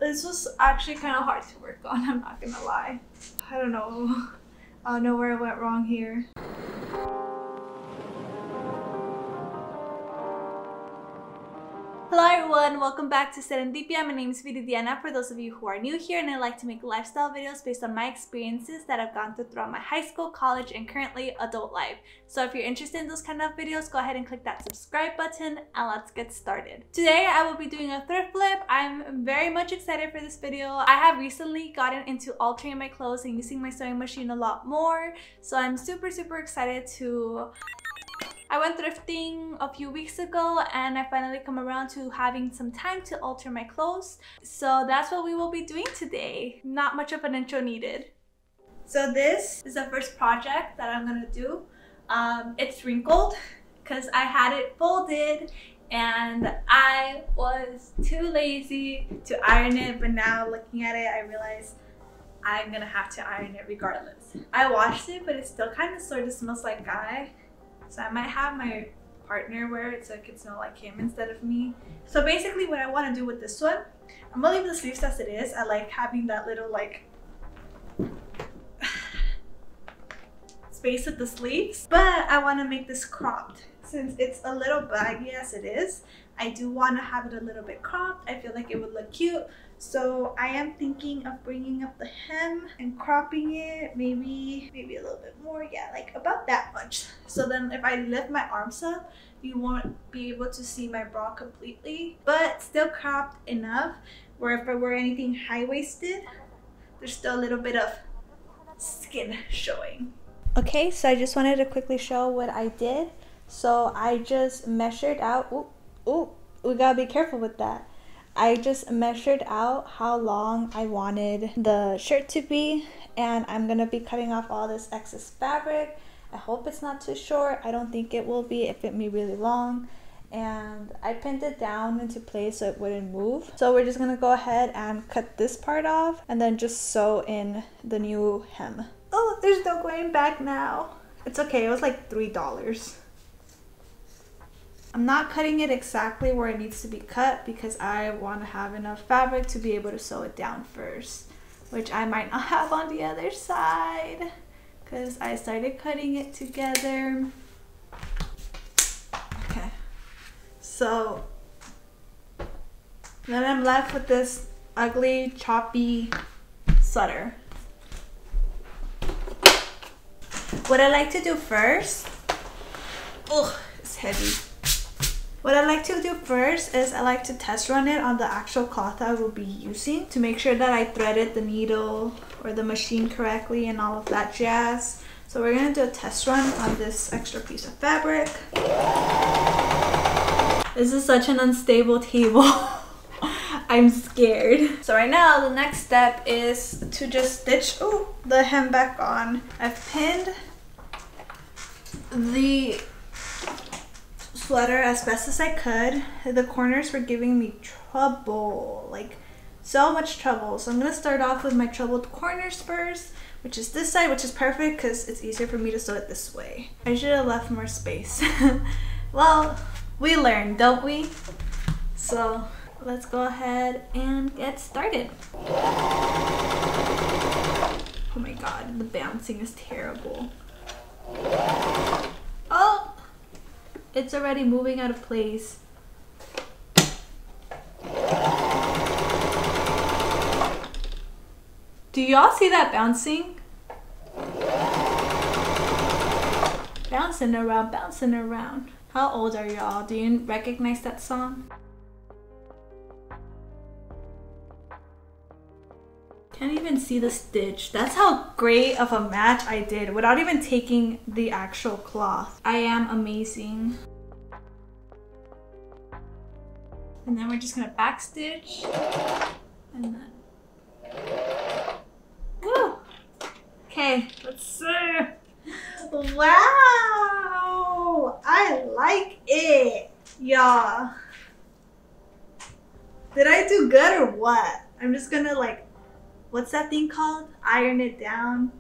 This was actually kind of hard to work on, I'm not gonna lie. I don't know where I went wrong here. Hello everyone, welcome back to Serendipia. My name is Viridiana for those of you who are new here, and I like to make lifestyle videos based on my experiences that I've gone through throughout my high school, college, and currently adult life. So if you're interested in those kind of videos, go ahead and click that subscribe button and let's get started. Today I will be doing a thrift flip. I'm very much excited for this video. I have recently gotten into altering my clothes and using my sewing machine a lot more, so I'm super excited to... I went thrifting a few weeks ago and I finally come around to having some time to alter my clothes. So that's what we will be doing today. Not much of an intro needed. So this is the first project that I'm gonna do. It's wrinkled because I had it folded and I was too lazy to iron it, but now looking at it, I realize I'm gonna have to iron it regardless. I washed it, but it still kind of sort of smells like guy. So I might have my partner wear it so it can smell like him instead of me. So basically what I want to do with this one, I'm gonna leave the sleeves as it is. I like having that little like space with the sleeves, but I want to make this cropped. Since it's a little baggy as it is, I do want to have it a little bit cropped. I feel like it would look cute. So I am thinking of bringing up the hem and cropping it maybe a little bit more. Yeah, like about that much. So then if I lift my arms up, you won't be able to see my bra completely, but still cropped enough where if I wear anything high-waisted, there's still a little bit of skin showing. Okay, so I just wanted to quickly show what I did. So I just measured out, ooh, we gotta be careful with that. I just measured out how long I wanted the shirt to be, and I'm gonna be cutting off all this excess fabric. I hope it's not too short. I don't think it will be. It fit me really long, and I pinned it down into place so it wouldn't move. So we're just gonna go ahead and cut this part off and then just sew in the new hem. Oh, there's no going back now. It's okay, it was like $3. I'm not cutting it exactly where it needs to be cut because I want to have enough fabric to be able to sew it down first, which I might not have on the other side because I started cutting it together. Okay, so then I'm left with this ugly, choppy sweater. What I like to do first, ugh, it's heavy. What I like to do first is I like to test run it on the actual cloth I will be using to make sure that I threaded the needle or the machine correctly and all of that jazz. So we're gonna do a test run on this extra piece of fabric. This is such an unstable table. I'm scared. So right now the next step is to just stitch the hem back on. I've pinned the sweater as best as I could. The corners were giving me trouble, like so much trouble. So I'm gonna start off with my troubled corners first, which is this side, which is perfect because it's easier for me to sew it this way. I should have left more space. Well, we learn, don't we? So let's go ahead and get started. Oh my god, the bouncing is terrible. Oh! It's already moving out of place. Do y'all see that bouncing? Bouncing around, bouncing around. How old are y'all? Do you recognize that song? Can't even see the stitch. That's how great of a match I did without even taking the actual cloth. I am amazing. And then we're just gonna backstitch and then woo! Okay, let's see. Wow! I like it, y'all. Did I do good or what? I'm just gonna like, what's that thing called? Iron it down.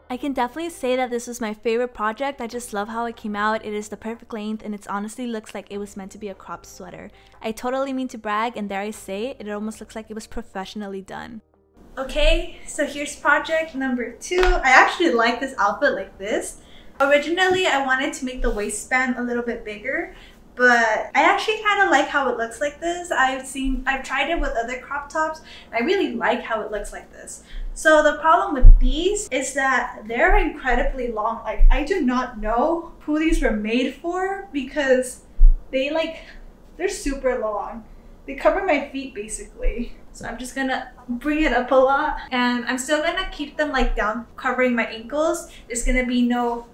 I can definitely say that this was my favorite project. I just love how it came out. It is the perfect length and it honestly looks like it was meant to be a cropped sweater. I totally mean to brag, and dare I say, it almost looks like it was professionally done. Okay, so here's project number 2. I actually like this outfit like this. Originally, I wanted to make the waistband a little bit bigger, but I actually kind of like how it looks like this. I've tried it with other crop tops, and I really like how it looks like this. So the problem with these is that they're incredibly long. Like, I do not know who these were made for because they're super long. They cover my feet basically. So I'm just gonna bring it up a lot, and I'm still gonna keep them like down, covering my ankles. There's gonna be no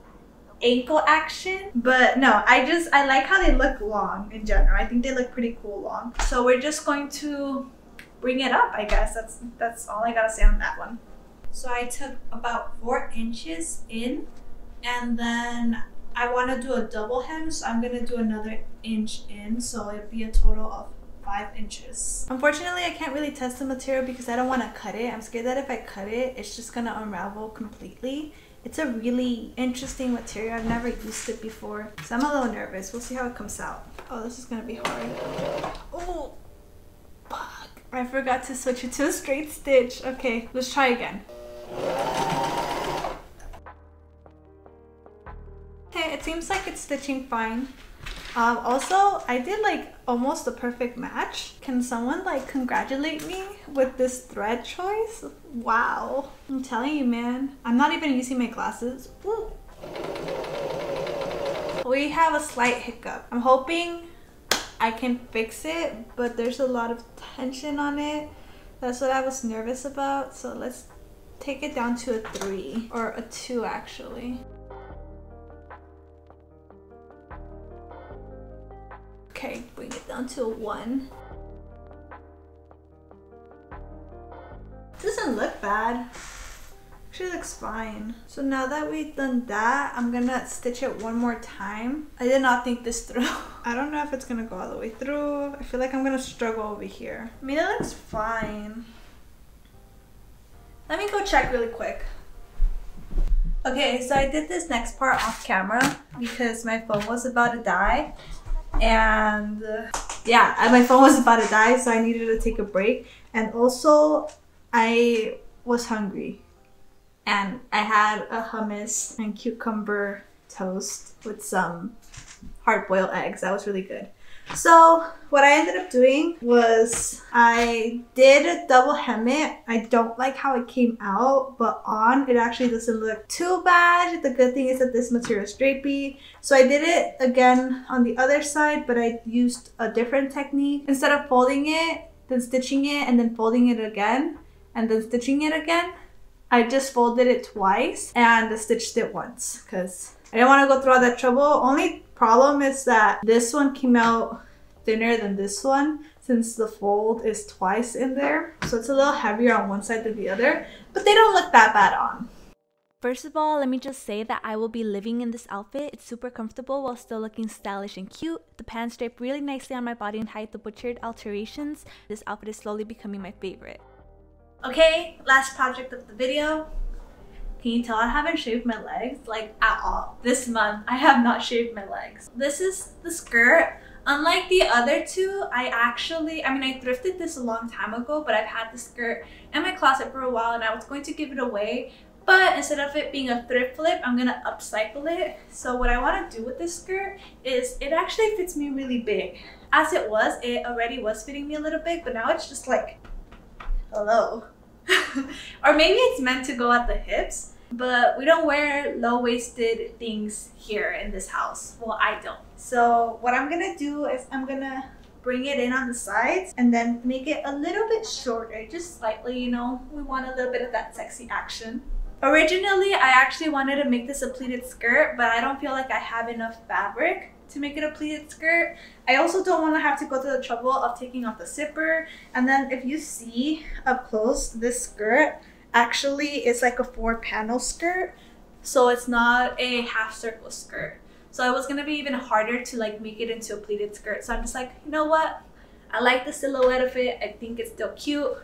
ankle action, but no, I like how they look long in general. I think they look pretty cool long. So we're just going to bring it up, I guess. That's all I gotta say on that one. So I took about 4 inches in, and then I want to do a double hem, so I'm gonna do another inch in, so it'd be a total of 5 inches. Unfortunately, I can't really test the material because I don't want to cut it. I'm scared that if I cut it, it's just gonna unravel completely. It's a really interesting material. I've never used it before, so I'm a little nervous. We'll see how it comes out. Oh, this is gonna be hard. Oh, fuck. I forgot to switch it to a straight stitch. Okay, let's try again. Okay, it seems like it's stitching fine. Also, I did like almost a perfect match. Can someone like congratulate me with this thread choice? Wow. I'm telling you, man. I'm not even using my glasses. Ooh. We have a slight hiccup. I'm hoping I can fix it, but there's a lot of tension on it. That's what I was nervous about. So let's take it down to a 3 or a 2 actually. Okay, bring it down to a 1. Doesn't look bad. Actually looks fine. So now that we've done that, I'm gonna stitch it one more time. I did not think this through. I don't know if it's gonna go all the way through. I feel like I'm gonna struggle over here. I mean, it looks fine. Let me go check really quick. Okay, so I did this next part off camera because my phone was about to die. And yeah, my phone was about to die, so I needed to take a break. And also, I was hungry. And I had a hummus and cucumber toast with some hard-boiled eggs. That was really good. So what I ended up doing was I did double hem it. I don't like how it came out, but on it actually doesn't look too bad. The good thing is that this material is drapey. So I did it again on the other side, but I used a different technique. Instead of folding it, then stitching it, and then folding it again, and then stitching it again, I just folded it twice and stitched it once because I didn't want to go through all that trouble. Only problem is that this one came out thinner than this one since the fold is twice in there. So it's a little heavier on one side than the other, but they don't look that bad on. First of all, let me just say that I will be living in this outfit. It's super comfortable while still looking stylish and cute. The pants drape really nicely on my body and hide the butchered alterations. This outfit is slowly becoming my favorite. Okay, last project of the video. Can you tell I haven't shaved my legs like at all? This month I have not shaved my legs. This is the skirt. Unlike the other two, I thrifted this a long time ago, but I've had the skirt in my closet for a while and I was going to give it away. But instead of it being a thrift flip, I'm gonna upcycle it. So what I want to do with this skirt is it actually fits me really big. As it already was fitting me a little big, but now it's just like, hello. Or maybe it's meant to go at the hips. But we don't wear low-waisted things here in this house. Well, I don't. So what I'm gonna do is I'm gonna bring it in on the sides and then make it a little bit shorter, just slightly, you know. We want a little bit of that sexy action. Originally, I actually wanted to make this a pleated skirt, but I don't feel like I have enough fabric to make it a pleated skirt. I also don't want to have to go through the trouble of taking off the zipper. And then if you see up close, this skirt actually is like a 4-panel skirt, so it's not a half circle skirt. So it was gonna be even harder to like make it into a pleated skirt. So I'm just like, you know what? I like the silhouette of it. I think it's still cute.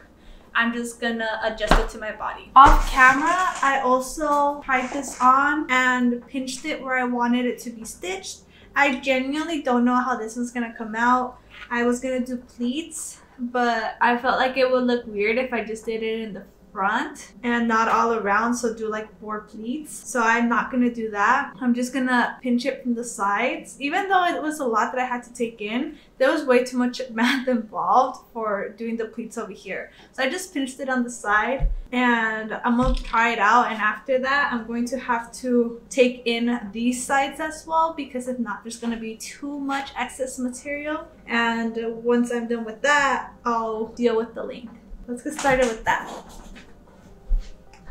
I'm just gonna adjust it to my body. Off camera, I also tried this on and pinched it where I wanted it to be stitched. I genuinely don't know how this one's gonna come out. I was gonna do pleats, but I felt like it would look weird if I just did it in the front and not all around, so do like 4 pleats. So I'm not gonna do that. I'm just gonna pinch it from the sides. Even though it was a lot that I had to take in, there was way too much math involved for doing the pleats over here. So I just pinched it on the side and I'm gonna try it out, and after that I'm going to have to take in these sides as well, because if not there's gonna be too much excess material, and once I'm done with that I'll deal with the length. Let's get started with that.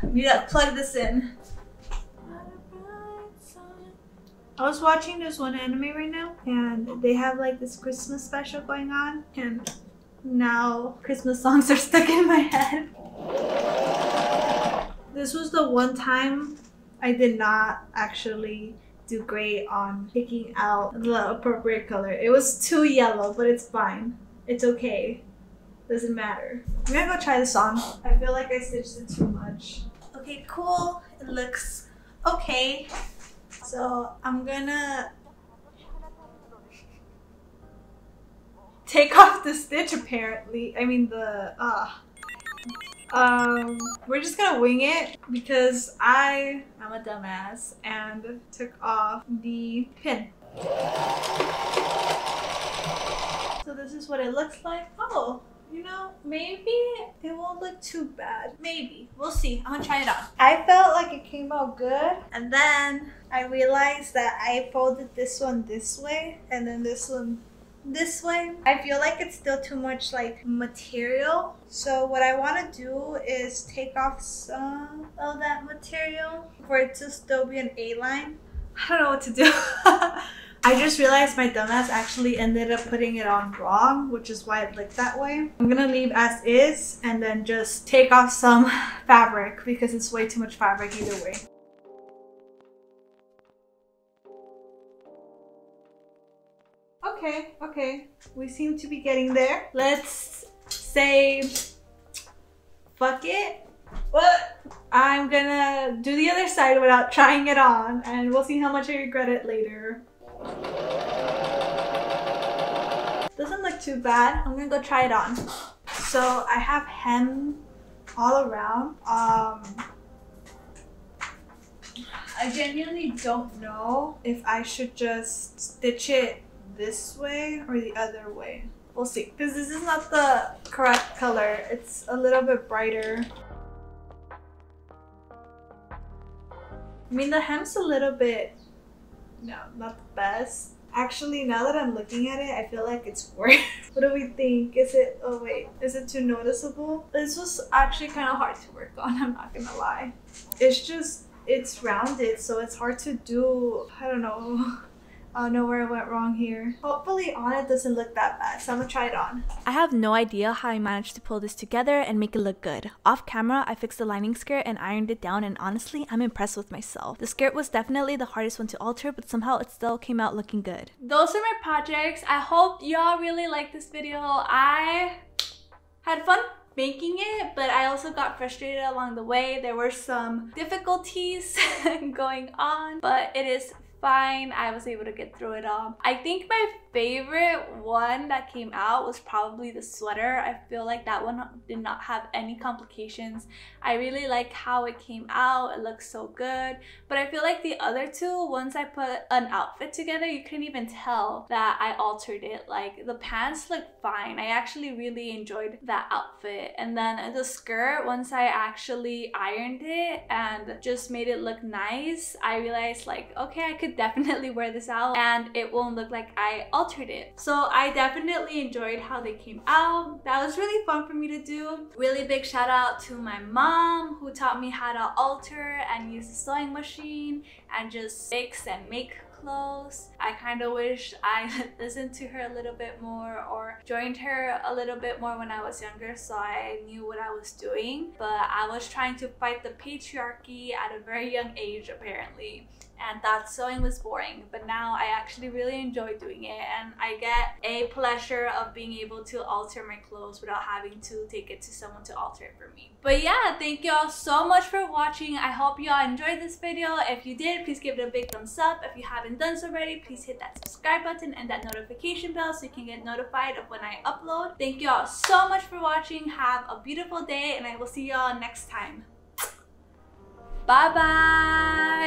We gotta plug this in. I was watching this one anime right now, and they have like this Christmas special going on, and now Christmas songs are stuck in my head. This was the one time I did not actually do great on picking out the appropriate color. It was too yellow, but it's fine. It's okay. Doesn't matter. I'm gonna go try this on. I feel like I stitched it too much. Okay, cool. It looks okay. So I'm gonna take off the stitch apparently. I mean the we're just gonna wing it because I'm a dumbass and took off the pin. So this is what it looks like. Oh, you know, maybe it won't look too bad. Maybe. We'll see. I'm gonna try it on. I felt like it came out good, and then I realized that I folded this one this way and then this one this way. I feel like it's still too much like material. So what I want to do is take off some of that material for it to still be an A-line. I don't know what to do. I just realized my dumbass actually ended up putting it on wrong, which is why it looked that way. I'm gonna leave as is and then just take off some fabric because it's way too much fabric either way. Okay, we seem to be getting there. Let's say fuck it. What? I'm gonna do the other side without trying it on, and we'll see how much I regret it later. Doesn't look too bad. I'm gonna go try it on. So I have hem all around. I genuinely don't know if I should just stitch it this way or the other way. We'll see, because this is not the correct color. It's a little bit brighter. I mean, the hem's a little bit, no, not the best. Actually, now that I'm looking at it, I feel like it's worse. What do we think? Is it, oh wait, is it too noticeable? This was actually kind of hard to work on, I'm not gonna lie. It's just, it's rounded, so it's hard to do. I don't know. I don't know where I went wrong here. Hopefully on it doesn't look that bad, so I'm gonna try it on. I have no idea how I managed to pull this together and make it look good. Off camera, I fixed the lining skirt and ironed it down, and honestly, I'm impressed with myself. The skirt was definitely the hardest one to alter, but somehow it still came out looking good. Those are my projects. I hope y'all really liked this video. I had fun making it, but I also got frustrated along the way. There were some difficulties going on, but it is fine. I was able to get through it all. I think my favorite one that came out was probably the sweater. I feel like that one did not have any complications. I really like how it came out. It looks so good. But I feel like the other two, once I put an outfit together, you couldn't even tell that I altered it. Like, the pants look fine. I actually really enjoyed that outfit. And then the skirt, once I actually ironed it and just made it look nice, I realized like, okay, I could definitely wear this out and it won't look like I altered it. So I definitely enjoyed how they came out. That was really fun for me to do. Really big shout out to my mom who taught me how to alter and use the sewing machine and just fix and make clothes. I kind of wish I listened to her a little bit more or joined her a little bit more when I was younger, so I knew what I was doing. But I was trying to fight the patriarchy at a very young age apparently, and thought sewing was boring. But now I actually really enjoy doing it, and I get a pleasure of being able to alter my clothes without having to take it to someone to alter it for me. But yeah, thank y'all so much for watching. I hope y'all enjoyed this video. If you did, please give it a big thumbs up. If you haven't done so already, please hit that subscribe button and that notification bell so you can get notified of when I upload. Thank y'all so much for watching. Have a beautiful day, and I will see y'all next time. Bye bye.